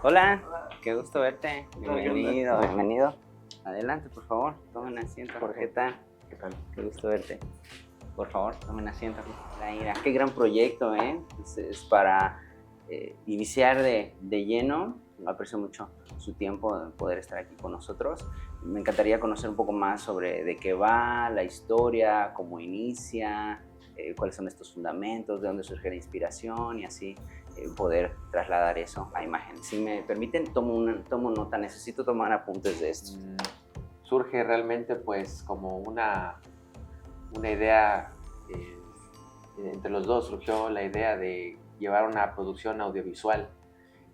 Hola, qué gusto verte. Bienvenido, bienvenido. Adelante, por favor, tomen asiento. ¿Qué tal? ¿Qué tal? Qué gusto verte. Por favor, tomen asiento. Mira, qué gran proyecto, ¿eh? Es para iniciar de lleno. Aprecio mucho su tiempo de poder estar aquí con nosotros. Me encantaría conocer un poco más sobre de qué va la historia, cómo inicia, cuáles son estos fundamentos, de dónde surge la inspiración y así poder trasladar eso a imagen. Si me permiten, tomo nota, necesito tomar apuntes de esto. Surge realmente pues como una idea, entre los dos surgió la idea de llevar una producción audiovisual.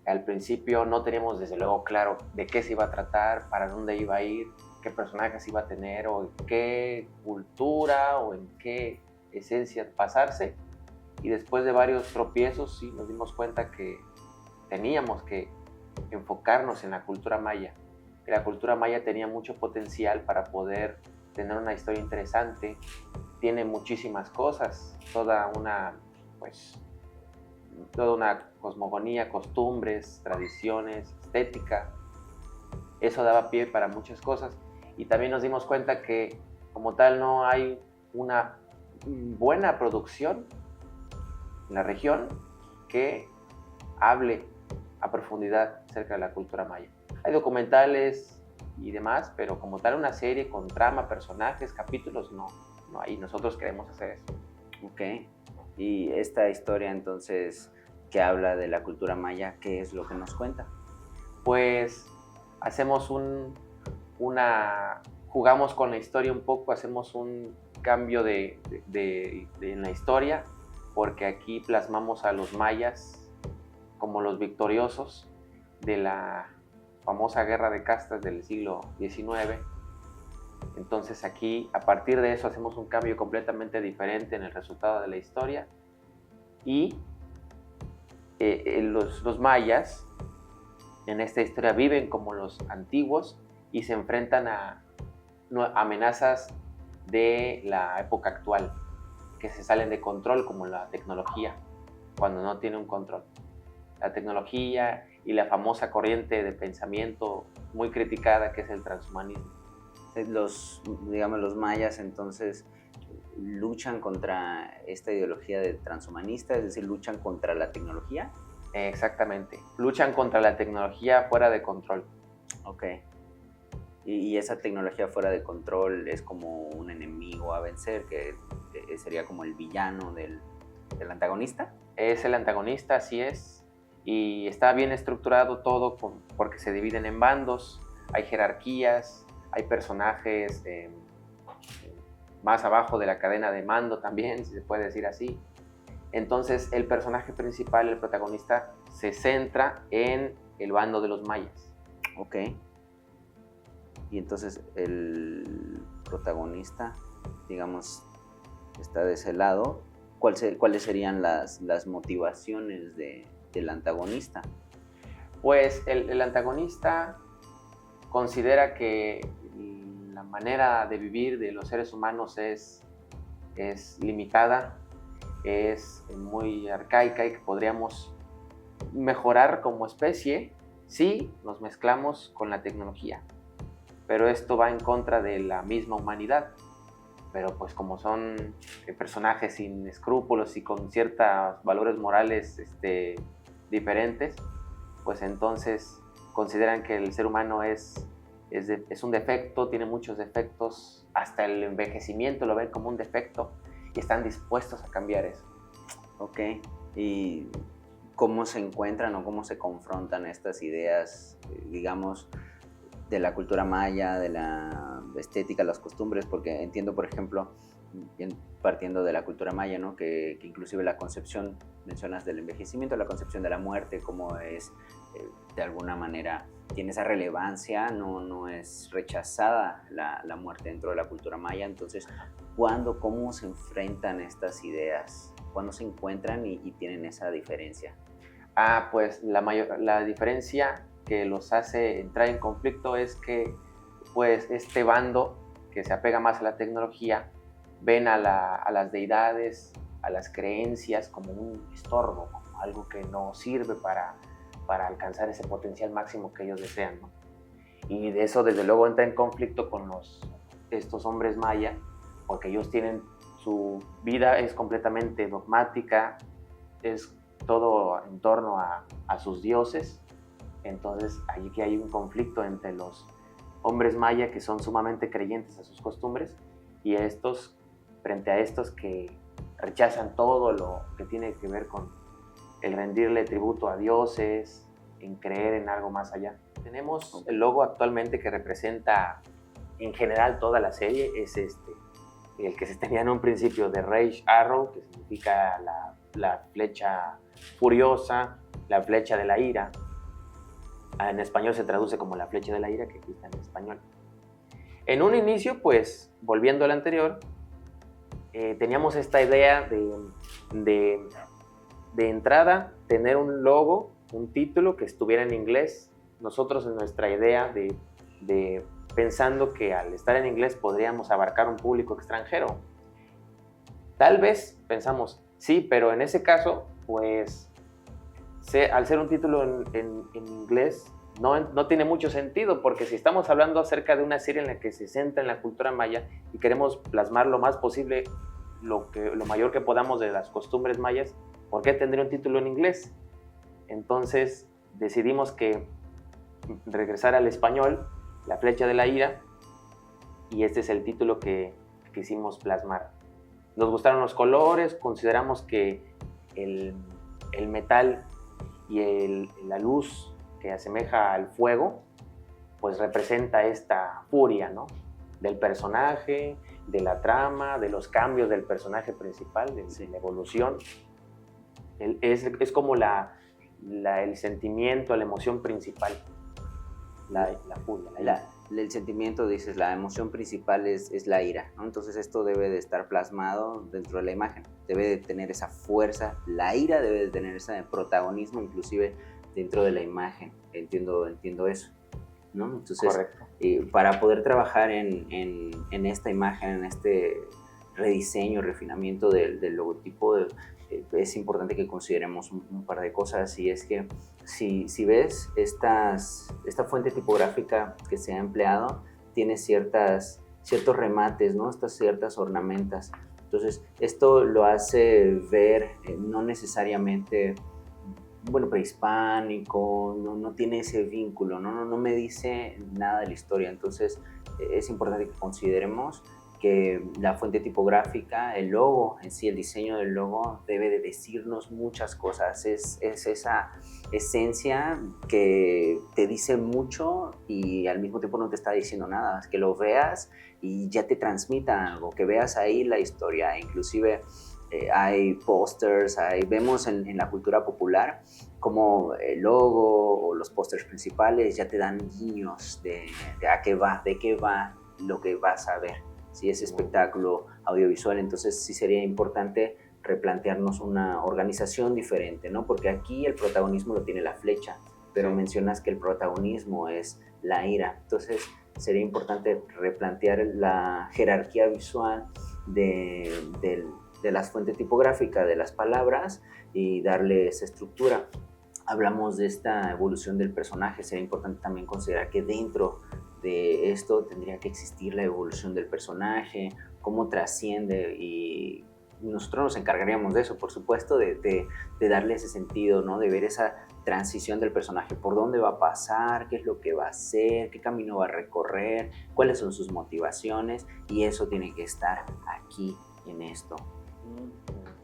Al principio no teníamos desde luego claro de qué se iba a tratar, para dónde iba a ir, qué personajes iba a tener o en qué cultura o en qué esencia basarse. Y después de varios tropiezos sí nos dimos cuenta que teníamos que enfocarnos en la cultura maya. Que la cultura maya tenía mucho potencial para poder tener una historia interesante. Tiene muchísimas cosas, pues, toda una cosmogonía, costumbres, tradiciones, estética. Eso daba pie para muchas cosas. Y también nos dimos cuenta que como tal no hay una buena producción en la región que hable a profundidad acerca de la cultura maya. Hay documentales y demás, pero como tal una serie con trama, personajes, capítulos, no hay. Nosotros queremos hacer eso. Ok. Y esta historia entonces que habla de la cultura maya, ¿qué es lo que nos cuenta? Pues hacemos jugamos con la historia un poco, hacemos un cambio en la historia, porque aquí plasmamos a los mayas como los victoriosos de la famosa guerra de castas del siglo XIX. Entonces aquí, a partir de eso, hacemos un cambio completamente diferente en el resultado de la historia. Y los mayas en esta historia viven como los antiguos y se enfrentan a amenazas de la época actual, que se salen de control, como la tecnología, cuando no tiene un control. La tecnología y la famosa corriente de pensamiento muy criticada que es el transhumanismo. Digamos, los mayas entonces luchan contra esta ideología de transhumanista, es decir, luchan contra la tecnología. Exactamente, luchan contra la tecnología fuera de control. Ok. Y esa tecnología fuera de control es como un enemigo a vencer, que sería como el villano del antagonista. Es el antagonista, así es, y está bien estructurado todo porque se dividen en bandos, hay jerarquías, hay personajes más abajo de la cadena de mando también, si se puede decir así. Entonces el personaje principal, el protagonista, se centra en el bando de los mayas. Ok. Y entonces el protagonista, digamos, está de ese lado. ¿Cuáles serían las motivaciones del antagonista? Pues el antagonista considera que la manera de vivir de los seres humanos es limitada, es muy arcaica y que podríamos mejorar como especie si nos mezclamos con la tecnología. Pero esto va en contra de la misma humanidad. Pero pues como son personajes sin escrúpulos y con ciertos valores morales diferentes, pues entonces consideran que el ser humano es un defecto, tiene muchos defectos, hasta el envejecimiento lo ven como un defecto y están dispuestos a cambiar eso. Ok. ¿Y cómo se encuentran o cómo se confrontan estas ideas, digamos, de la cultura maya, de la estética, las costumbres? Porque entiendo, por ejemplo, partiendo de la cultura maya, ¿no? Que inclusive la concepción, mencionas del envejecimiento, la concepción de la muerte, cómo es, de alguna manera, tiene esa relevancia, no es rechazada la muerte dentro de la cultura maya. Entonces, cómo se enfrentan estas ideas? ¿Cuándo se encuentran y tienen esa diferencia? Pues la diferencia que los hace entrar en conflicto es que pues este bando que se apega más a la tecnología ven a las deidades, a las creencias como un estorbo, como algo que no sirve para alcanzar ese potencial máximo que ellos desean, ¿no? Y de eso desde luego entra en conflicto con estos hombres maya, porque ellos tienen, su vida es completamente dogmática, es todo en torno a sus dioses. Entonces allí que hay un conflicto entre los hombres maya, que son sumamente creyentes a sus costumbres, y frente a estos que rechazan todo lo que tiene que ver con el rendirle tributo a dioses, en creer en algo más allá. Tenemos el logo actualmente que representa en general toda la serie, es el que se tenía en un principio de Rage Arrow, que significa la flecha furiosa, la flecha de la ira. En español se traduce como la flecha de la ira, que aquí está en español. En un inicio, pues, volviendo al anterior, teníamos esta idea de entrada, tener un logo, un título que estuviera en inglés. Nosotros en nuestra idea pensando que al estar en inglés podríamos abarcar un público extranjero. Tal vez pensamos, sí, pero en ese caso, pues, al ser un título en inglés, no tiene mucho sentido, porque si estamos hablando acerca de una serie en la que se centra en la cultura maya y queremos plasmar lo más posible, lo mayor que podamos de las costumbres mayas, ¿por qué tendría un título en inglés? Entonces decidimos que regresar al español, La flecha de la ira, y este es el título que quisimos plasmar. Nos gustaron los colores, consideramos que el metal y la luz que asemeja al fuego, pues representa esta furia, ¿no? Del personaje, de la trama, de los cambios del personaje principal, de la evolución. Es como el sentimiento, la emoción principal, la furia. El sentimiento, dices, la emoción principal es la ira, ¿no? Entonces esto debe de estar plasmado dentro de la imagen, debe de tener esa fuerza, la ira debe de tener ese protagonismo inclusive dentro de la imagen, entiendo eso, ¿no? Entonces, para poder trabajar en esta imagen, en este rediseño, refinamiento del logotipo, es importante que consideremos un par de cosas, y es que si ves esta fuente tipográfica que se ha empleado, tiene ciertos remates, ¿no? Estas ciertas ornamentas. Entonces, esto lo hace ver no necesariamente, bueno, prehispánico, no tiene ese vínculo, no me dice nada de la historia. Entonces, es importante que consideremos que la fuente tipográfica, el logo en sí, el diseño del logo debe de decirnos muchas cosas. Es esa esencia que te dice mucho y al mismo tiempo no te está diciendo nada. Es que lo veas y ya te transmita algo, que veas ahí la historia. Inclusive hay pósters, vemos en la cultura popular como el logo o los pósters principales ya te dan guiños de qué va lo que vas a ver. Si es espectáculo audiovisual, entonces sí sería importante replantearnos una organización diferente, ¿no? Porque aquí el protagonismo lo tiene la flecha, pero mencionas que el protagonismo es la ira. Entonces sería importante replantear la jerarquía visual de las fuentes tipográficas, de las palabras, y darle esa estructura. Hablamos de esta evolución del personaje, sería importante también considerar que dentro de esto tendría que existir la evolución del personaje, cómo trasciende, y nosotros nos encargaríamos de eso, por supuesto, de darle ese sentido, ¿no? De ver esa transición del personaje, por dónde va a pasar, qué es lo que va a hacer, qué camino va a recorrer, cuáles son sus motivaciones, y eso tiene que estar aquí en esto.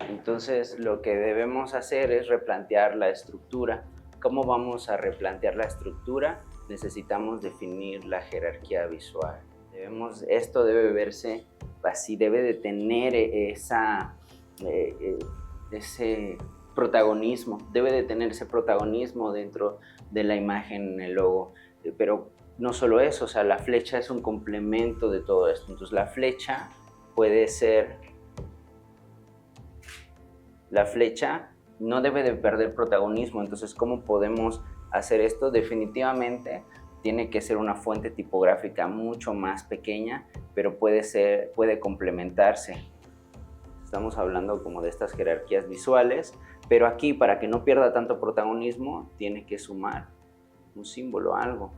Entonces, lo que debemos hacer es replantear la estructura. ¿Cómo vamos a replantear la estructura? Necesitamos definir la jerarquía visual. Esto debe verse así, debe de tener ese protagonismo, debe de tener ese protagonismo dentro de la imagen, en el logo. Pero no solo eso, o sea, la flecha es un complemento de todo esto. Entonces la flecha no debe de perder protagonismo. Entonces, ¿cómo podemos hacer esto? Definitivamente tiene que ser una fuente tipográfica mucho más pequeña, pero puede complementarse. Estamos hablando como de estas jerarquías visuales, Pero aquí, para que no pierda tanto protagonismo, tiene que sumar un símbolo, algo.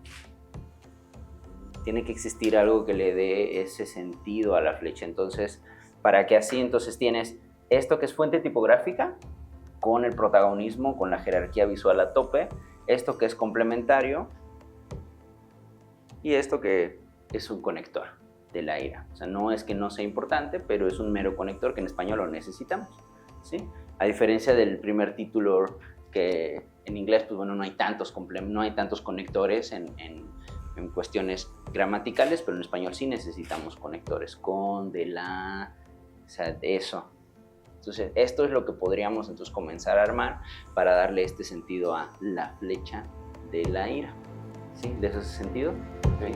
Tiene que existir algo que le dé ese sentido a la flecha. Entonces, para que así, entonces tienes esto que es fuente tipográfica, con el protagonismo, con la jerarquía visual a tope, esto que es complementario, y esto que es un conector de la ira. O sea, no es que no sea importante, pero es un mero conector que en español lo necesitamos, ¿sí? A diferencia del primer título, que en inglés, pues bueno, no hay tantos conectores en cuestiones gramaticales, pero en español sí necesitamos conectores con, de, la, o sea, de eso. Entonces, esto es lo que podríamos entonces comenzar a armar para darle este sentido a la flecha de la ira. ¿Sí? ¿Les hace sentido? Sí.